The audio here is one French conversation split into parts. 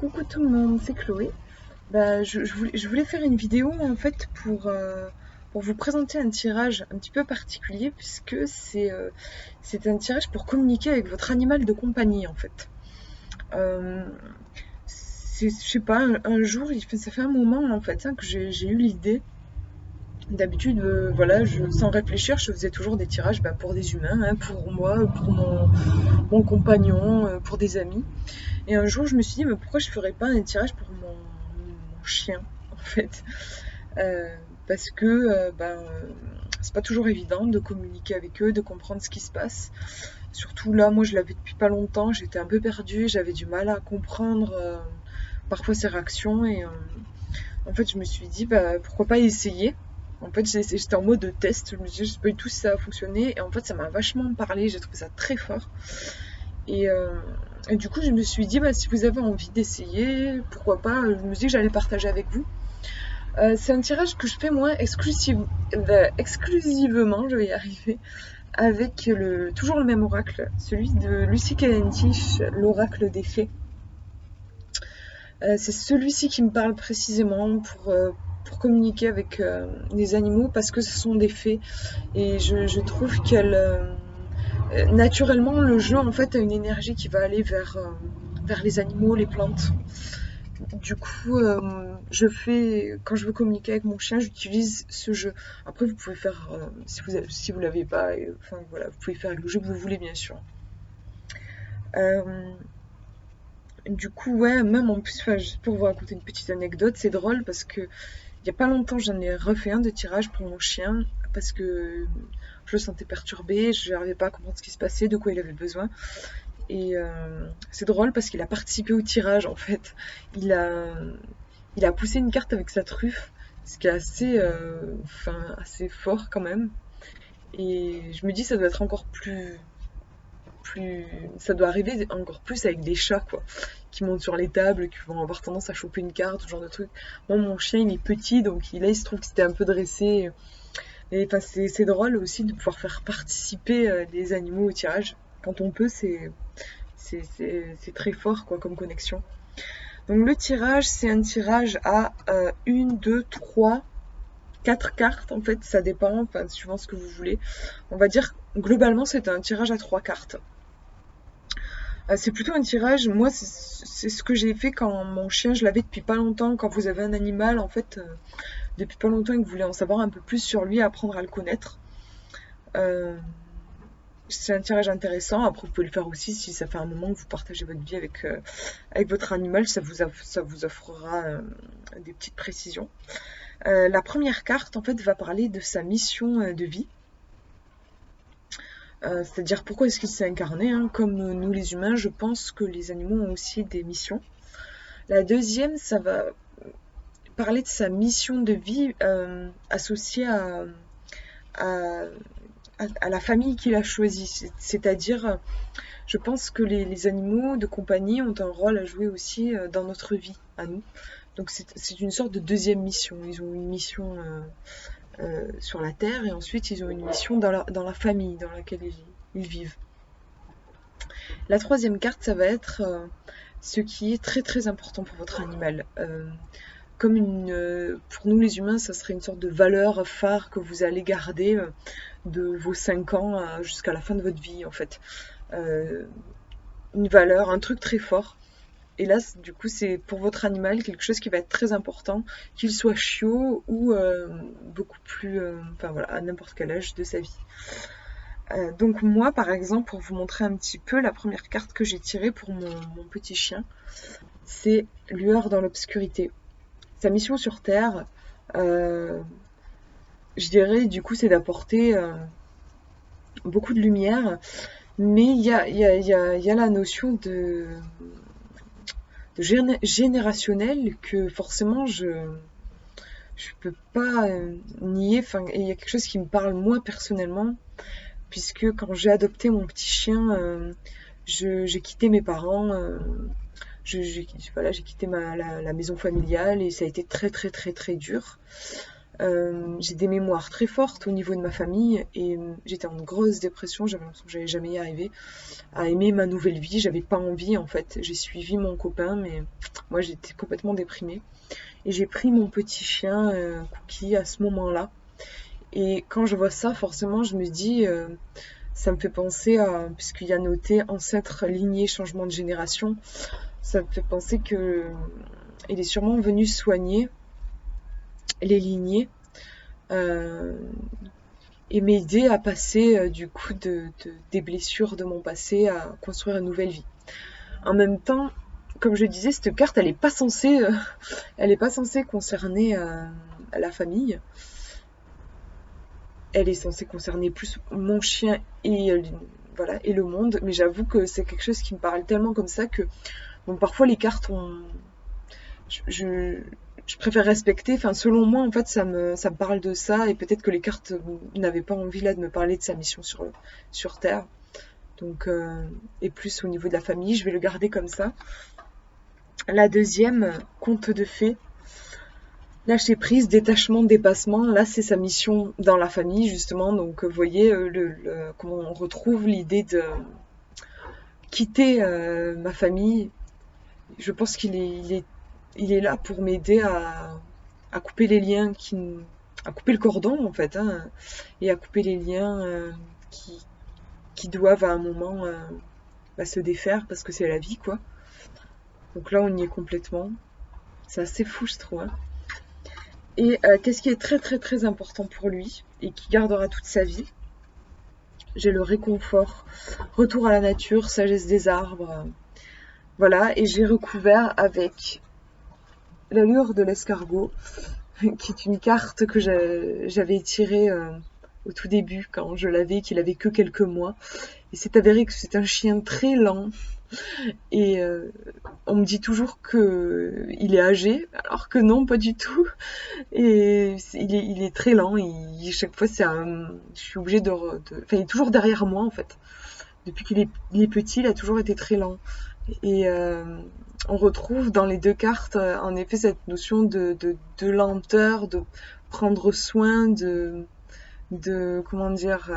Coucou tout le monde, c'est Chloé. Je voulais faire une vidéo en fait pour vous présenter un tirage un petit peu particulier puisque c'est un tirage pour communiquer avec votre animal de compagnie en fait. Euh, je sais pas, un jour, ça fait un moment en fait que j'ai eu l'idée. D'habitude, voilà, sans réfléchir, je faisais toujours des tirages pour des humains, hein, pour moi, pour mon compagnon, pour des amis. Et un jour, je me suis dit, mais pourquoi je ferais pas un tirage pour mon chien, en fait. Euh, Parce que c'est pas toujours évident de communiquer avec eux, de comprendre ce qui se passe. Surtout là, moi, je l'avais depuis pas longtemps, j'étais un peu perdue, j'avais du mal à comprendre parfois ses réactions. Et en fait, je me suis dit, pourquoi pas essayer. En fait, j'étais en mode test, je me suis dit, je sais pas du tout si ça a fonctionné. Et en fait, ça m'a vachement parlé, j'ai trouvé ça très fort. Et, euh, et du coup, je me suis dit, si vous avez envie d'essayer, pourquoi pas, je me suis dit que j'allais le partager avec vous. C'est un tirage que je fais moi exclusivement, je vais y arriver, avec toujours le même oracle, celui de Lucie Calentich, l'oracle des fées. C'est celui-ci qui me parle précisément pour communiquer avec les animaux parce que ce sont des fées et je trouve qu'elles naturellement, le jeu en fait a une énergie qui va aller vers les animaux, les plantes. Du coup, quand je veux communiquer avec mon chien, j'utilise ce jeu. Après, vous pouvez faire, si vous l'avez pas, enfin voilà, vous pouvez faire avec le jeu que vous voulez, bien sûr. Euh, du coup, ouais, même en plus, enfin, juste pour vous raconter une petite anecdote, c'est drôle parce que il y a pas longtemps, j'en ai refait un de tirage pour mon chien parce que je le sentais perturbé, je n'arrivais pas à comprendre ce qui se passait, de quoi il avait besoin. Et c'est drôle parce qu'il a participé au tirage en fait. Il a, il a poussé une carte avec sa truffe, ce qui est assez fort quand même. Et je me dis ça doit être encore plus, ça doit arriver encore plus avec des chats quoi, qui montent sur les tables, qui vont avoir tendance à choper une carte, ce genre de truc. Moi mon chien il est petit donc là il se trouve que c'était un peu dressé. Et enfin c'est drôle aussi de pouvoir faire participer les animaux au tirage quand on peut. C'est très fort quoi comme connexion. Donc le tirage, c'est un tirage à 1, 2, 3, 4 cartes en fait, ça dépend, enfin, suivant ce que vous voulez. On va dire globalement c'est un tirage à 3 cartes. C'est plutôt un tirage, moi c'est ce que j'ai fait quand mon chien je l'avais depuis pas longtemps, quand vous avez un animal en fait depuis pas longtemps et que vous voulez en savoir un peu plus sur lui, apprendre à le connaître. Euh, c'est un tirage intéressant. Après, vous pouvez le faire aussi si ça fait un moment que vous partagez votre vie avec votre animal. Ça vous offrera des petites précisions. La première carte, en fait, va parler de sa mission de vie. C'est-à-dire pourquoi est-ce qu'il s'est incarné, hein. Comme nous les humains, je pense que les animaux ont aussi des missions. La deuxième, ça va parler de sa mission de vie associée à, à la famille qu'il a choisie. C'est-à-dire, je pense que les animaux de compagnie ont un rôle à jouer aussi dans notre vie, à nous. Donc c'est une sorte de deuxième mission. Ils ont une mission sur la Terre et ensuite ils ont une mission dans la famille dans laquelle ils vivent. La troisième carte, ça va être ce qui est très très important pour votre animal. Pour nous les humains, ça serait une sorte de valeur phare que vous allez garder de vos 5 ans jusqu'à la fin de votre vie en fait. Euh, une valeur, un truc très fort. Et là, du coup, c'est pour votre animal quelque chose qui va être très important, qu'il soit chiot ou beaucoup plus, enfin voilà, à n'importe quel âge de sa vie. Donc moi, par exemple, pour vous montrer un petit peu, la première carte que j'ai tirée pour mon petit chien, c'est Lueur dans l'obscurité. Sa mission sur Terre, euh, je dirais, du coup, c'est d'apporter beaucoup de lumière, mais il y a la notion de générationnel que forcément je peux pas nier. Enfin, il y a quelque chose qui me parle moi personnellement, puisque quand j'ai adopté mon petit chien, j'ai quitté mes parents, voilà, j'ai quitté la maison familiale et ça a été très très très très dur. J'ai des mémoires très fortes au niveau de ma famille et j'étais en grosse dépression, j'avais l'impression que j'allais jamais y arriver à aimer ma nouvelle vie, j'avais pas envie en fait. J'ai suivi mon copain mais moi j'étais complètement déprimée et j'ai pris mon petit chien Cookie à ce moment-là. Et quand je vois ça, forcément, je me dis, ça me fait penser à, puisqu'il y a noté ancêtre lignée changement de génération, ça me fait penser que il est sûrement venu soigner les lignées euh, et m'aider à passer du coup des blessures de mon passé à construire une nouvelle vie. En même temps, comme je disais, cette carte, elle est pas censée concerner la famille. Elle est censée concerner plus mon chien et voilà et le monde. Mais j'avoue que c'est quelque chose qui me parle tellement comme ça que bon, parfois les cartes ont, je, je préfère respecter. Enfin, selon moi, en fait, ça me parle de ça et peut-être que les cartes n'avaient pas envie là de me parler de sa mission sur Terre. Donc, et plus au niveau de la famille, je vais le garder comme ça. La deuxième, conte de fées. Lâcher prise, détachement, dépassement, là c'est sa mission dans la famille justement. Donc vous voyez comment on retrouve l'idée de quitter ma famille. Je pense il est là pour m'aider à couper les liens à couper le cordon en fait, hein, et à couper les liens qui, qui doivent à un moment se défaire parce que c'est la vie quoi. Donc là on y est complètement. C'est assez fou je trouve, hein. Et qu'est-ce qui est très très très important pour lui et qui gardera toute sa vie? J'ai le réconfort, retour à la nature, sagesse des arbres, voilà. Et j'ai recouvert avec l'allure de l'escargot, qui est une carte que j'avais tirée au tout début quand je l'avais, qu'il avait que quelques mois. Et c'est avéré que c'est un chien très lent, et on me dit toujours que il est âgé, alors que non, pas du tout. Et il est très lent. Chaque fois, je suis obligée enfin, il est toujours derrière moi en fait. Depuis il est petit, il a toujours été très lent. Et on retrouve dans les deux cartes, en effet, cette notion de lenteur, de prendre soin, comment dire.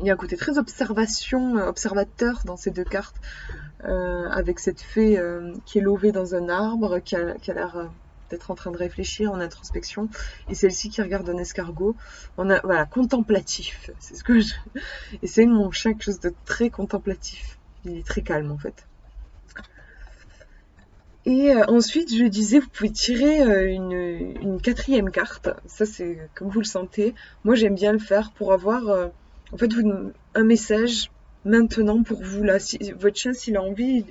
Il y a un côté très observateur dans ces deux cartes, avec cette fée qui est levée dans un arbre, qui a l'air d'être en train de réfléchir en introspection, et celle-ci qui regarde un escargot. Voilà, contemplatif, c'est ce que je... Et c'est mon chien quelque chose de très contemplatif. Il est très calme en fait. Et ensuite, je disais, vous pouvez tirer une quatrième carte. Ça, c'est comme vous le sentez. Moi, j'aime bien le faire pour avoir, en fait, un message maintenant pour vous là. Si votre chien, s'il a envie,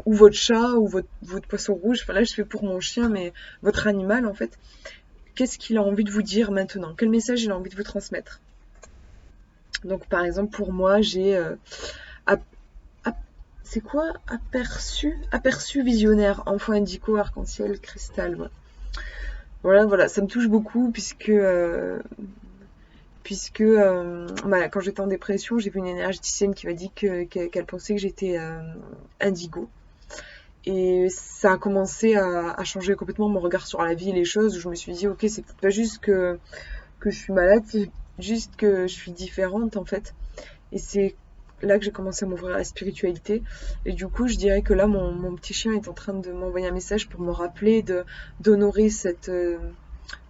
ou votre chat, ou votre poisson rouge. Enfin là, je fais pour mon chien, mais votre animal, en fait. Qu'est-ce qu'il a envie de vous dire maintenant? Quel message il a envie de vous transmettre? Donc, par exemple, pour moi, j'ai c'est quoi? Aperçu visionnaire, enfant indigo, arc-en-ciel, cristal. Ouais. Voilà, ça me touche beaucoup puisque quand j'étais en dépression, j'ai vu une énergéticienne qui m'a dit qu'elle pensait que j'étais indigo. Et ça a commencé à changer complètement mon regard sur la vie et les choses. Je me suis dit, ok, c'est peut-être pas juste que je suis malade, c'est juste que je suis différente en fait. Et c'est là que j'ai commencé à m'ouvrir à la spiritualité. Et du coup, je dirais que là, mon petit chien est en train de m'envoyer un message pour me rappeler d'honorer cette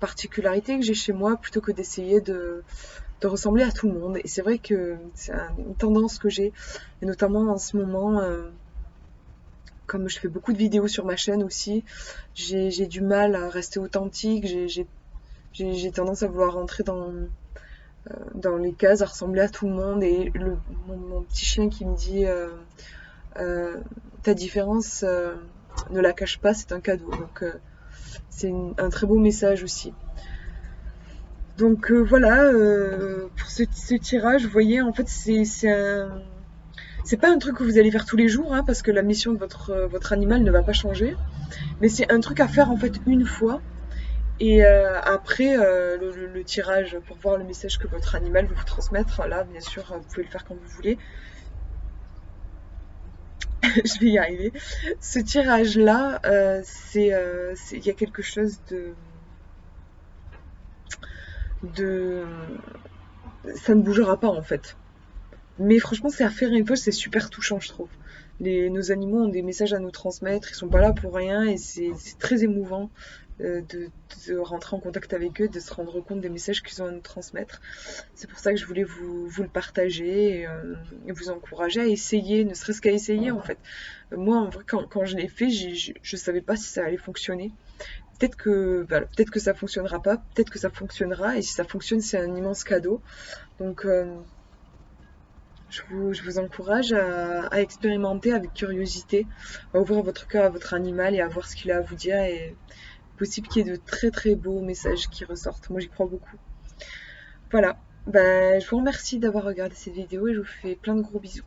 particularité que j'ai chez moi plutôt que d'essayer de ressembler à tout le monde. Et c'est vrai que c'est une tendance que j'ai, et notamment en ce moment, comme je fais beaucoup de vidéos sur ma chaîne aussi, j'ai du mal à rester authentique, j'ai tendance à vouloir rentrer dans les cases, à ressembler à tout le monde. Et mon petit chien qui me dit ta différence, ne la cache pas, c'est un cadeau. Donc c'est un très beau message aussi. Donc voilà, pour ce tirage, vous voyez, en fait, c'est pas un truc que vous allez faire tous les jours, hein, parce que la mission de votre animal ne va pas changer. Mais c'est un truc à faire en fait une fois. Et après, le tirage pour voir le message que votre animal veut vous transmettre, là, bien sûr, vous pouvez le faire quand vous voulez. Je vais y arriver. Ce tirage-là, il y a quelque chose de... de... Ça ne bougera pas en fait. Mais franchement, c'est à faire une fois, c'est super touchant, je trouve. Nos animaux ont des messages à nous transmettre, ils sont pas là pour rien et c'est très émouvant de rentrer en contact avec eux, de se rendre compte des messages qu'ils ont à nous transmettre. C'est pour ça que je voulais vous le partager et vous encourager à essayer, ne serait-ce qu'à essayer en fait. Moi, en vrai, quand je l'ai fait, je savais pas si ça allait fonctionner. Peut-être que ça fonctionnera pas, peut-être que ça fonctionnera et si ça fonctionne, c'est un immense cadeau. Donc, je vous encourage à expérimenter avec curiosité, à ouvrir votre cœur à votre animal et à voir ce qu'il a à vous dire. Et possible qu'il y ait de très très beaux messages qui ressortent. Moi, j'y crois beaucoup. Voilà. Bah, je vous remercie d'avoir regardé cette vidéo et je vous fais plein de gros bisous.